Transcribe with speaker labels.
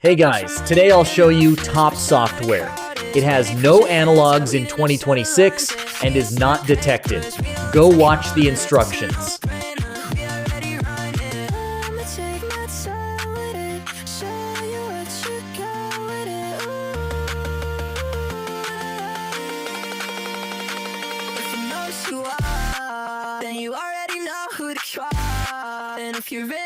Speaker 1: Hey guys, today I'll show you top software. It has no analogs in 2026 and is not detected. Go watch the instructions.
Speaker 2: Then you already know who to try. And if you're ready